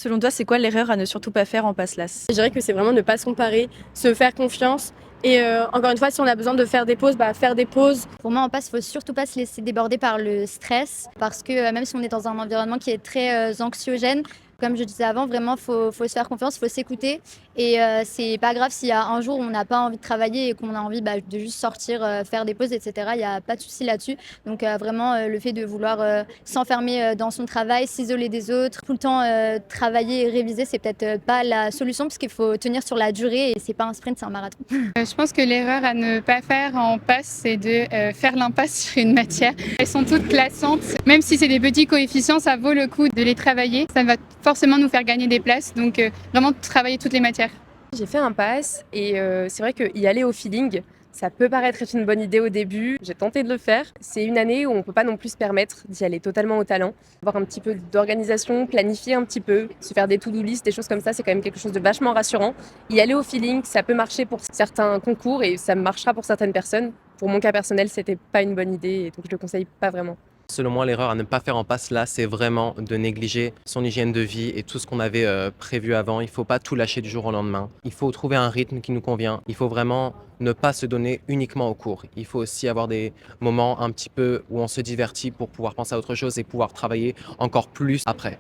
Selon toi, c'est quoi l'erreur à ne surtout pas faire en passe LAS? Je dirais que c'est vraiment ne pas se comparer, se faire confiance et encore une fois, si on a besoin de faire des pauses, faire des pauses. Pour moi, en passe, il faut surtout pas se laisser déborder par le stress parce que même si on est dans un environnement qui est très anxiogène, comme je disais avant, vraiment, faut se faire confiance, faut s'écouter. Et c'est pas grave s'il y a un jour où on n'a pas envie de travailler et qu'on a envie de juste sortir, faire des pauses, etc. Il n'y a pas de souci là-dessus. Donc vraiment, le fait de vouloir s'enfermer dans son travail, s'isoler des autres, tout le temps travailler et réviser, c'est peut-être pas la solution parce qu'il faut tenir sur la durée et c'est pas un sprint, c'est un marathon. Je pense que l'erreur à ne pas faire en passe, c'est de faire l'impasse sur une matière. Elles sont toutes classantes. Même si c'est des petits coefficients, ça vaut le coup de les travailler. Ça va forcément nous faire gagner des places. Donc vraiment travailler toutes les matières. J'ai fait un pass et c'est vrai qu'y aller au feeling, ça peut paraître être une bonne idée au début. J'ai tenté de le faire. C'est une année où on ne peut pas non plus se permettre d'y aller totalement au talent. Avoir un petit peu d'organisation, planifier un petit peu, se faire des to-do list, des choses comme ça, c'est quand même quelque chose de vachement rassurant. Y aller au feeling, ça peut marcher pour certains concours et ça marchera pour certaines personnes. Pour mon cas personnel, c'était pas une bonne idée et donc je le conseille pas vraiment. Selon moi, l'erreur à ne pas faire en passe là, c'est vraiment de négliger son hygiène de vie et tout ce qu'on avait prévu avant. Il ne faut pas tout lâcher du jour au lendemain. Il faut trouver un rythme qui nous convient. Il faut vraiment ne pas se donner uniquement aux cours. Il faut aussi avoir des moments un petit peu où on se divertit pour pouvoir penser à autre chose et pouvoir travailler encore plus après.